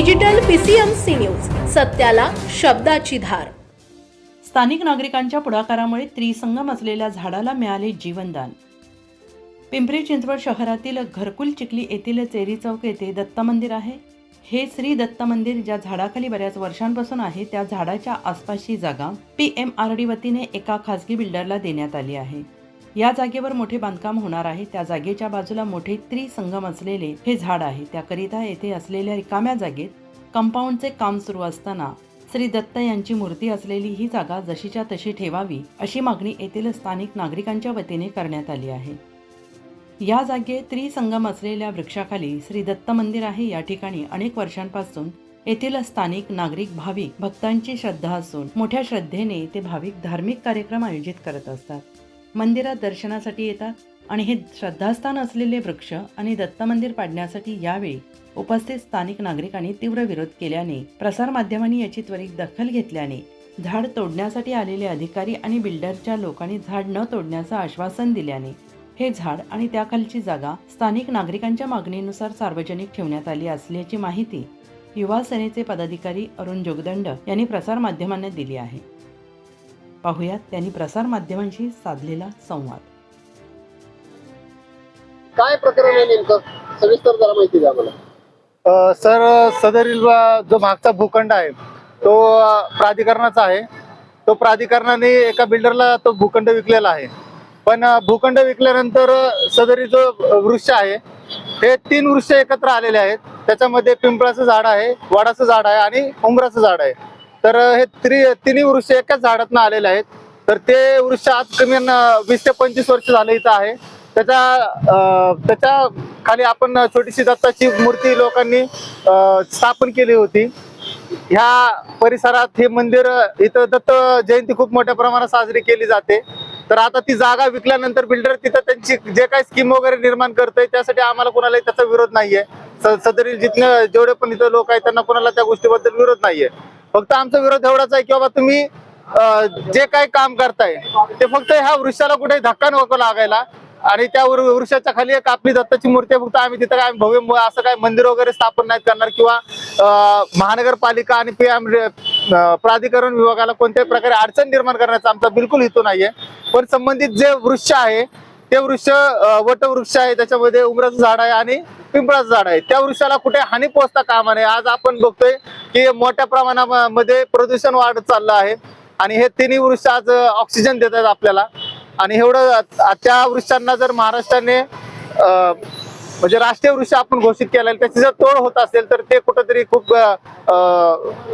Digital PCMC news, सत्याला शब्दाची धार। स्थानिक नागरिकांच्या पुढाकारामुळे त्रिसंगम असलेल्या झाडाला मिळाले जीवनदान। पिंपरी चिंचवड शहरातील घरकुल चिखली येथील चेरी चौक येथे दत्त मंदिर आहे। हे श्री दत्त मंदिर ज्या झाडाखाली बऱ्याच वर्षांपासून आहे त्या झाडाच्या आसपासची जागा PMRD वतीने एका खासगी बिल्डरला देण्यात आली आहे। या जागेवर मोठे बांधकाम होणार आहे। त्या जागेच्या बाजूला मोठे त्रिसंगम असलेले हे झाड आहे। त्याकरिता येथे असलेल्या रिकाम्या जागेत कंपाऊंडचे काम सुरू असताना श्री दत्त यांची मूर्ती असलेली ही जागा जशीच्या तशी ठेवावी अशी मागणी येथील स्थानिक नागरिकांच्या वतीने करण्यात आली आहे। या जागेत त्रिसंगम असलेल्या वृक्षाखाली श्री दत्त मंदिर आहे। या ठिकाणी अनेक वर्षांपासून येथील स्थानिक नागरिक भाविक भक्तांची श्रद्धा असून मोठ्या श्रद्धेने ते भाविक धार्मिक कार्यक्रम आयोजित करत असतात। मंदिरात दर्शनासाठी येतात आणि हे श्रद्धास्थान असलेले वृक्ष आणि दत्त मंदिर पाडण्यासाठी यावेळी उपस्थित स्थानिक नागरिकांनी तीव्र विरोध केल्याने प्रसार माध्यमांनी याची त्वरित दखल घेतल्याने झाड तोडण्यासाठी आलेले अधिकारी आणि बिल्डरच्या लोकांनी झाड न तोडण्याचं आश्वासन दिल्याने हे झाड आणि त्याखालची जागा स्थानिक नागरिकांच्या मागणीनुसार सार्वजनिक ठेवण्यात आली असल्याची माहिती युवा सेनेचे पदाधिकारी अरुण जोगदंड यांनी प्रसार माध्यमांना दिली आहे। पाहुयात त्यांनी प्रसार माध्यमांशी साधलेला संवाद। काय प्रकरण आहे नेमकं, सविस्तर जरा माहिती द्या मला। सर, सदरील जो मागचा भूखंड आहे तो प्राधिकरणाचा आहे। तो प्राधिकरणाने एका बिल्डरला तो भूखंड विकलेला आहे। पण भूखंड विकल्यानंतर सदरी जो वृक्ष आहे हे 3 वृक्ष एकत्र आलेले आहेत। त्याच्यामध्ये पिंपळाचं झाड आहे, वडाचं झाड आहे आणि उंबराचं झाड आहे। तर हे तिन्ही वृक्ष एकाच झाडातून आलेले आहेत। तर ते वृक्ष आज कमी 20 ते 25 वर्ष झाले इथं आहे। त्याच्या खाली आपण छोटीशी दत्ताची मूर्ती लोकांनी स्थापन केली होती। ह्या परिसरात हे मंदिर, इथं दत्त जयंती खूप मोठ्या प्रमाणात साजरी केली जाते। तर आता ती जागा विकल्यानंतर बिल्डर तिथं त्यांची जे काही स्कीम वगैरे निर्माण करतोय त्यासाठी आम्हाला कोणालाही त्याचा विरोध नाहीये। सदरील जेवढे पण इथं लोक आहेत त्यांना कोणाला त्या गोष्टीबद्दल विरोध नाहीये। फक्त आमचा विरोध एवढाच आहे की बाबा तुम्ही जे काही काम करताय ते फक्त ह्या वृक्षाला कुठे धक्का नको लागायला। आणि त्या वृक्षाच्या खाली एक आपली दत्ताची मूर्ती आहे, फक्त आम्ही तिथं काय भव्य असं काय मंदिर वगैरे स्थापन नाही करणार किंवा महानगरपालिका आणि प्राधिकरण विभागाला कोणत्याही प्रकारे अडचण निर्माण करण्याचा आमचा बिलकुल हेतू नाहीये। पण संबंधित जे वृक्ष आहे ते वृक्ष वटवृक्ष आहे, त्याच्यामध्ये उंबराचं झाड आहे आणि पिंपळाचं झाड आहे, त्या वृक्षाला कुठे हानी पोहोचता कामा नये। आज आपण बघतोय की मोठ्या प्रमाणामध्ये प्रदूषण वाढत चाललं आहे आणि हे तिन्ही वृक्ष आज ऑक्सिजन देतात आपल्याला। आणि एवढं त्या वृक्षांना जर महाराष्ट्राने म्हणजे राष्ट्रीय वृक्ष आपण घोषित केला, त्याची जर तोड होत असेल तर ते कुठंतरी खूप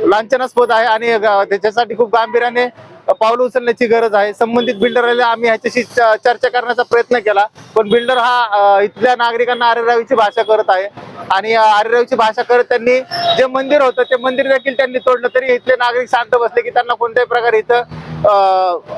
लांछनास्पद आहे आणि त्याच्यासाठी खूप गांभीर्याने पावलं उचलण्याची गरज आहे। संबंधित बिल्डरला आम्ही ह्याच्याशी चर्चा करण्याचा प्रयत्न केला, पण बिल्डर हा इथल्या नागरिकांना आरेरावीची भाषा करत आहे आणि आरेरावीची भाषा करत त्यांनी जे मंदिर होतं ते मंदिर देखील त्यांनी तोडलं। तरी इथले नागरिक शांत बसले की त्यांना कोणत्याही प्रकारे इथं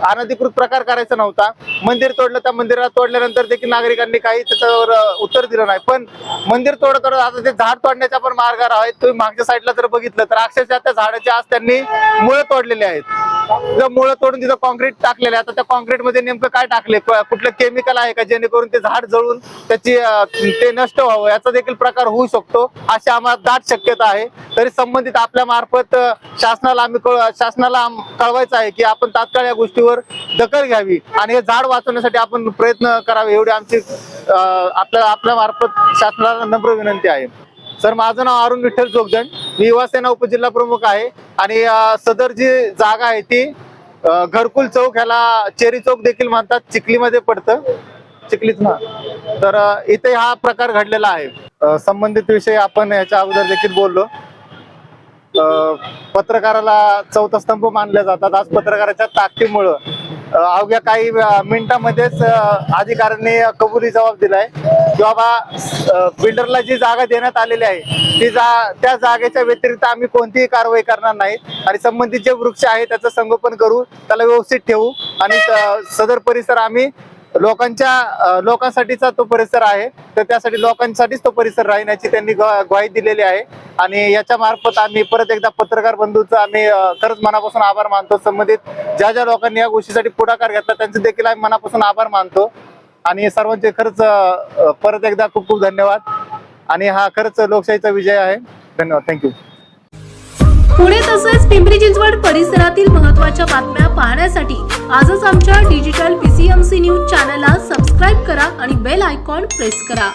अनधिकृत प्रकार करायचा नव्हता। मंदिर तोडलं, त्या मंदिराला तोडल्यानंतर देखील नागरिकांनी काही त्याच्यावर उत्तर दिलं नाही। पण मंदिर तोडत आता ते झाड तोडण्याच्या पण मार्गावर आहेत। तुम्ही मागच्या साईडला जर बघितलं तर अक्षरशः त्या झाडाचे आज त्यांनी मुळं तोडलेले आहेत। जर मुळं तोडून तिथं कॉन्क्रीट टाकलेले आहे, आता त्या कॉन्क्रीट मध्ये नेमकं काय टाकले, कुठलं केमिकल आहे का जेणेकरून ते झाड जळून ते नष्ट व्हावं, याचा देखील प्रकार होऊ शकतो अशी आम्हाला दाट शक्यता आहे। तरी संबंधित आपल्या मार्फत शासनाला कळवायचं आहे की आपण तात्काळ या गोष्टीवर दखल घ्यावी आणि हे झाड वाचवण्यासाठी आपण प्रयत्न करावे, एवढी आमची आपल्या मार्फत शासनाला नम्र विनंती आहे। सर, माझं नाव अरुण विठ्ठल जोगदंड, मी युवा सेना उपजिल्हा प्रमुख आहे आणि सदर जी जागा आहे ती घरकुल चौक, ह्याला चेरी चौक देखील म्हणतात, चिखलीमध्ये पडतं, चिखलीच ना। तर इथे हा प्रकार घडलेला आहे। संबंधित विषयी आपण याच्या अगोदर देखील बोललो। पत्रकाराला चौथा स्तंभ मानले जातात। आज पत्रकाराच्या ताकदीमुळं अवघ्या काही मिनिटांमध्येच अधिकाऱ्यांनी कबुली जबाब दिलाय की बाबा बिल्डरला जी जागा देण्यात आलेली आहे त्या जागेच्या व्यतिरिक्त आम्ही कोणतीही कारवाई करणार नाही आणि संबंधित जे वृक्ष आहे त्याचं संगोपन करू, त्याला व्यवस्थित ठेवू आणि सदर परिसर आम्ही लोकांसाठीचा तो परिसर आहे, तर त्यासाठी लोकांसाठीच तो परिसर राहण्याची त्यांनी ग्वाही दिलेली आहे। आणि याच्या मार्फत आम्ही परत एकदा पत्रकार बंधूंचा आम्ही खरंच मनापासून आभार मानतो। संबंधित ज्या लोकांनी या गोष्टीसाठी पुढाकार घेतला त्यांचे देखील आम्ही मनापासून आभार मानतो आणि सर्वांचे खरंच परत एकदा खूप खूप धन्यवाद। आणि हा खरंच लोकशाहीचा विजय आहे। धन्यवाद, थँक्यू। पुणे तसेच पिंपरी चिंचवड परिसरातील महत्त्वाच्या बातम्या पाहण्यासाठी आजच आमच्या डिजिटल PCMC न्यूज चॅनलला सबस्क्राईब करा आणि बेल आयकॉन प्रेस करा.